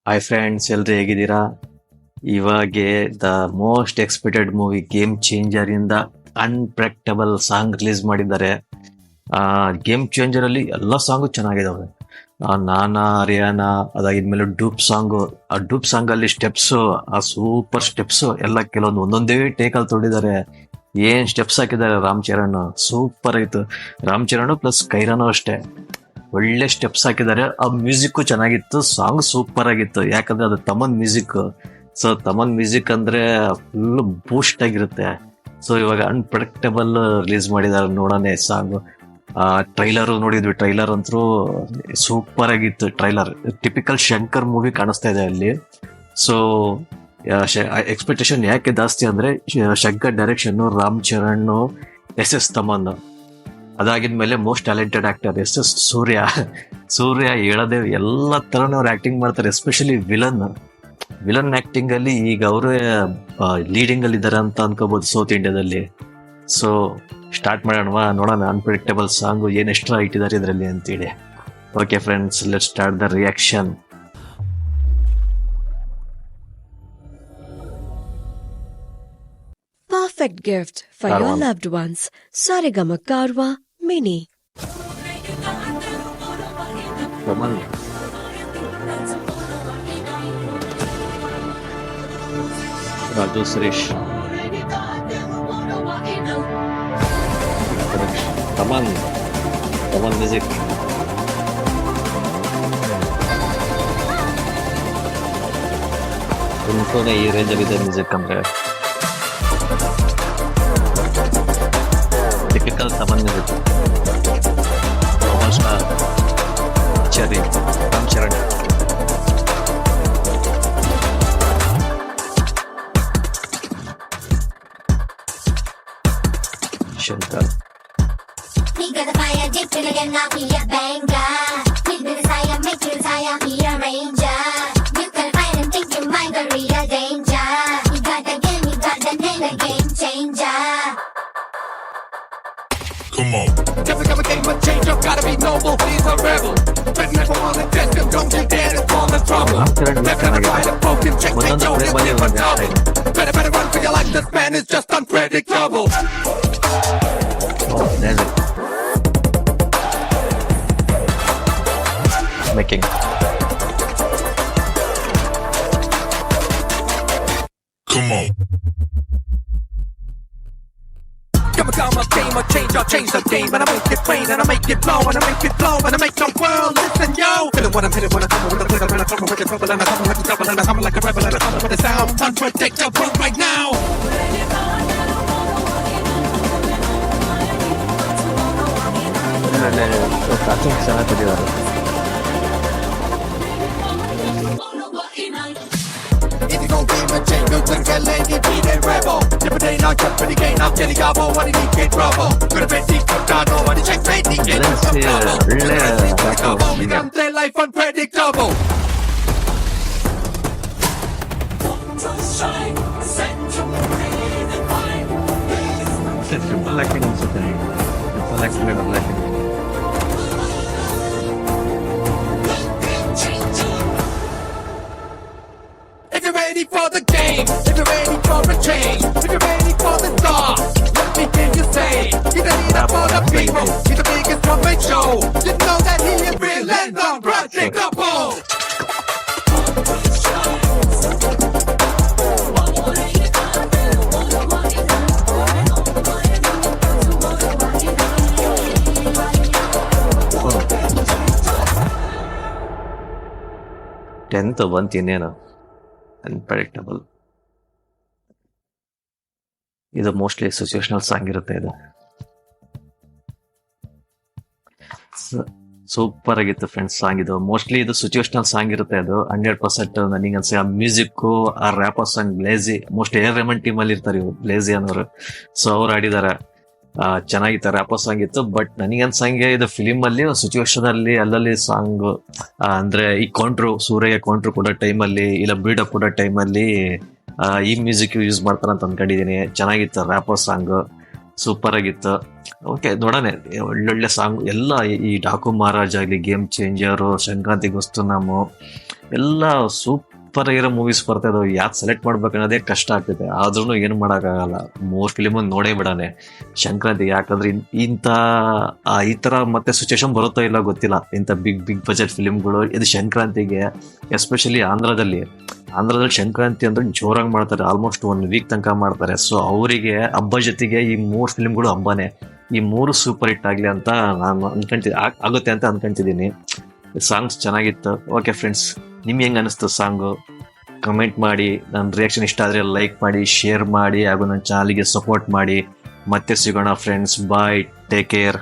Hi friends, ಎಲ್ರು ಹೇಗಿದ್ದೀರಾ? ಇವಾಗೆ the most expected movie game changer ಇಂದ ಅನ್ಪ್ರೆಕ್ಟಬಲ್ ಸಾಂಗ್ ರಿಲೀಸ್ ಮಾಡಿದ್ದಾರೆ. ಗೇಮ್ ಚೇಂಜರ್ ಅಲ್ಲಿ ಎಲ್ಲ ಸಾಂಗು ಚೆನ್ನಾಗಿದಾವೆ. ನಾನಾ, ಹರಿಯಾಣ, ಅದಾಗಿದ್ಮೇಲೆ ಡೂಪ್ ಸಾಂಗು. ಆ ಡೂಪ್ ಸಾಂಗ್ ಅಲ್ಲಿ ಸ್ಟೆಪ್ಸ್, ಆ ಸೂಪರ್ ಸ್ಟೆಪ್ಸ್ ಎಲ್ಲ ಕೆಲವೊಂದು ಒಂದೊಂದೇ ಟೇಕ್ ಅಲ್ಲಿ ತೊಡಿದ್ದಾರೆ. ಏನ್ ಸ್ಟೆಪ್ಸ್ ಹಾಕಿದ್ದಾರೆ ರಾಮ್ ಚರಣ್, ಸೂಪರ್ ಆಯ್ತು. ರಾಮ್ ಚರಣ್ ಪ್ಲಸ್ ಕೈರಾನು ಅಷ್ಟೇ, ಒಳ್ಳೆ ಸ್ಟೆಪ್ಸ್ ಹಾಕಿದ್ದಾರೆ. ಆ ಮ್ಯೂಸಿಕ್ ಚೆನ್ನಾಗಿತ್ತು, ಸಾಂಗ್ ಸೂಪರ್ ಆಗಿತ್ತು. ಯಾಕಂದ್ರೆ ಅದು Thaman music. So Thaman music ಅಂದ್ರೆ ಫುಲ್ ಬೂಸ್ಟ್ ಆಗಿರುತ್ತೆ. ಸೊ ಇವಾಗ ಅನ್ಪ್ರೆಡಿಕ್ಟಬಲ್ ರಿಲೀಸ್ ಮಾಡಿದ್ದಾರೆ, ನೋಡೋಣ ಸಾಂಗ್. ಟ್ರೈಲರ್ ನೋಡಿದ್ವಿ, ಟ್ರೈಲರ್ ಅಂತೂ ಸೂಪರ್ ಆಗಿತ್ತು. ಟ್ರೈಲರ್ ಟಿಪಿಕಲ್ ಶಂಕರ್ ಮೂವಿ ಕಾಣಿಸ್ತಾ ಇದೆ ಅಲ್ಲಿ. ಸೊ ಎಕ್ಸ್ಪೆಕ್ಟೇಷನ್ ಯಾಕೆ ಜಾಸ್ತಿ ಅಂದ್ರೆ ಶಂಕರ್ ಡೈರೆಕ್ಷನ್, ರಾಮ್ ಚರಣ್, ಎಸ್ ತಮನ್. ಅದಾಗಿದ್ಮೇಲೆ most talented actor S Surya. Surya ಹೇಳದೆ ಎಲ್ಲ ತರನ ಅವ್ರು ಆಕ್ಟಿಂಗ್ ಮಾಡ್ತಾರೆ. ಎಸ್ಪೆಷಲಿ ವಿಲನ್ ಆಕ್ಟಿಂಗ್ ಅಲ್ಲಿ ಈಗ ಅವರೇ ಲೀಡಿಂಗ್ ಅಲ್ಲಿ ಇದ್ದಾರೆ ಅಂತ ಅನ್ಕೋಬಹುದು ಸೌತ್ ಇಂಡಿಯಾದಲ್ಲಿ. ಸೊ ಸ್ಟಾರ್ಟ್ ಮಾಡೋಣವಾ, ನೋಡೋಣ ಅನ್ಪ್ರೆಡಿಕ್ಟಬಲ್ ಸಾಂಗ್ ಏನ್ ಎಕ್ಸ್ಟ್ರಾ ಇಟ್ಟಿದ್ದಾರೆ ಇದರಲ್ಲಿ ಅಂತೇಳಿ. Okay friends, let's start the reaction. Perfect gift for your Karwa. loved ones. Sarigama Karwa Mini. Kamal, Raju Suresh, Kamal music. ತುಂಬಾನೇ ಈ ರೇಂಜ್ ಅಲ್ಲಿ ಇದೆ ಮ್ಯೂಸಿಕ್ ಅಂದ್ರೆ. Typical Thaman music. ಸ್ಟಾರ್ ಚರಿ, Ram Charan. Shankar. We got the fire, dip it again, now be a banger. We the desire, make you desire, be a ranger. You can find and think you might go real danger. You got the game, you got the name, a game changer. Come on. Never gonna game a change up, gotta be noble, he's a rebel. But never wanna test him, don't you dare to fall in trouble. Never try to poke him, check they don't hit him for double. Better run for your life, this man is just unpredictable. Making. Come on. Come a game, a change, I'll change the game. And I make it plain, and I make it blow, and I make it flow, and I make the world listen, yo. Feeling what I'm hitting when I come with a flicker, and I come with the trouble, and I come with the trouble, and I come like a rebel, and I come with the sound. Unpredictable right now. ಚೆನ್ನಾಗಿ ತೆಗೆದಾರೆ. If you gon' game a change, you think a lady be the rebel. If it ain't not just for the game, I'm getting gobble, what do you get trouble? Gonna bet deep, but God know what you check, mate, you get trouble. Become their life unpredictable. Triple acting ಅನ್ಸುತ್ತೆ. Triple acting, double acting. If you're ready for the game, if you're ready for a change, if you're ready for the start, let me hear you say, he's the leader for the people, he's the biggest trumpet show. You know that he is real and unpredictable. Tenth ಬಂತು ಇನ್ನೇನು. Unpredictable. ಇದು mostly situational song ಇರುತ್ತೆ. ಇದು super ಆಗಿತ್ತು friends song. ಇದು mostly ಇದು situational song ಇರುತ್ತೆ. ಅದು 100% ನನಗೆ ಅನ್ಸಿ ಆ ಮ್ಯೂಸಿಕ್, ಆ rapper song Blaaze, most A R Rahman team ಅಲ್ಲಿ ಇರ್ತಾರೆ ಇವ್ರು, ಬ್ಲೇಜಿ ಅನ್ನೋರು. ಸೊ ಅವ್ರು ಆಡಿದಾರೆ, ಚೆನ್ನಾಗಿತ್ತು, ರ್ಯಾಪರ್ ಸಾಂಗ್ ಇತ್ತು. ಬಟ್ ನನಗನ್ಸಂಗೆ ಇದು ಫಿಲಿಮ್ ಅಲ್ಲಿ ಸಿಚುವೇಶನ್ ಅಲ್ಲಿ ಅಲ್ಲಲ್ಲಿ ಸಾಂಗ್ ಅಂದ್ರೆ ಈ ಕೌಂಟ್ರು, ಸೂರ್ಯ ಕೌಂಟ್ರು ಕೊಡೋ ಟೈಮಲ್ಲಿ, ಇಲ್ಲ ಬಿಲ್ಡಪ್ ಕೊಡೋ ಟೈಮಲ್ಲಿ ಈ ಮ್ಯೂಸಿಕ್ ಯೂಸ್ ಮಾಡ್ತಾರಂತ ಅನ್ಕೊಂಡಿದೀನಿ. ಚೆನ್ನಾಗಿತ್ತು ರ್ಯಾಪರ್ ಸಾಂಗ್, ಸೂಪರ್ ಆಗಿತ್ತು. ಓಕೆ, ನೋಡೋಣ. ಒಳ್ಳೊಳ್ಳೆ ಸಾಂಗ್ ಎಲ್ಲ, ಈ ಡಾಕು ಮಹಾರಾಜ್ ಆಗಲಿ, ಗೇಮ್ ಚೇಂಜರು, ಸಂಕ್ರಾಂತಿ ಗೊಸ್ತು ನಾಮು, ಎಲ್ಲ ಸೂಪರ್ ಆಗಿರೋ ಮೂವೀಸ್ ಬರ್ತಾ ಇದಾವೆ. ಯಾಕೆ ಸೆಲೆಕ್ಟ್ ಮಾಡ್ಬೇಕನ್ನೋದೇ ಕಷ್ಟ ಆಗ್ತಿದೆ. ಆದ್ರೂ ಏನು ಮಾಡೋಕ್ಕಾಗಲ್ಲ, ಮೋಸ್ಟ್ ಫಿಲಿಮ್ ನೋಡೇ ಬಿಡಾನೆ ಸಂಕ್ರಾಂತಿ. ಯಾಕಂದ್ರೆ ಈ ತರ ಮತ್ತೆ ಸಿಚುವೇಶನ್ ಬರುತ್ತೋ ಇಲ್ಲ ಗೊತ್ತಿಲ್ಲ. ಇಂಥ ಬಿಗ್ ಬಜೆಟ್ ಫಿಲಿಮ್ಗಳು ಇದು ಸಂಕ್ರಾಂತಿಗೆ, ಎಸ್ಪೆಷಲಿ ಆಂಧ್ರದಲ್ಲಿ ಸಂಕ್ರಾಂತಿ ಅಂದ್ರೆ ಜೋರಾಗಿ ಮಾಡ್ತಾರೆ. ಆಲ್ಮೋಸ್ಟ್ 1 ವೀಕ್ ತನಕ ಮಾಡ್ತಾರೆ. ಸೊ ಅವರಿಗೆ ಹಬ್ಬ ಜೊತೆಗೆ ಈ 3 ಫಿಲಿಮ್ಗಳು ಹಬ್ಬನೇ. ಈ 3 ಸೂಪರ್ ಹಿಟ್ ಆಗ್ಲಿ ಅಂತ ನಾನು ಆಗುತ್ತೆ ಅಂತ ಅನ್ಕೊಂತಿದ್ದೀನಿ. ಸಾಂಗ್ಸ್ ಚೆನ್ನಾಗಿತ್ತು. ಓಕೆ ಫ್ರೆಂಡ್ಸ್, ನಿಮ್ಗೆ ಹೆಂಗೆ ಅನಿಸ್ತು ಸಾಂಗು? ಕಮೆಂಟ್ ಮಾಡಿ. ನನ್ನ ರಿಯಾಕ್ಷನ್ ಇಷ್ಟ ಆದರೆ ಲೈಕ್ ಮಾಡಿ, ಶೇರ್ ಮಾಡಿ ಹಾಗೂ ನನ್ನ ಚಾನಲ್ಗೆ ಸಪೋರ್ಟ್ ಮಾಡಿ. ಮತ್ತೆ ಸಿಗೋಣ ಫ್ರೆಂಡ್ಸ್. ಬಾಯ್, ಟೇಕ್ ಕೇರ್.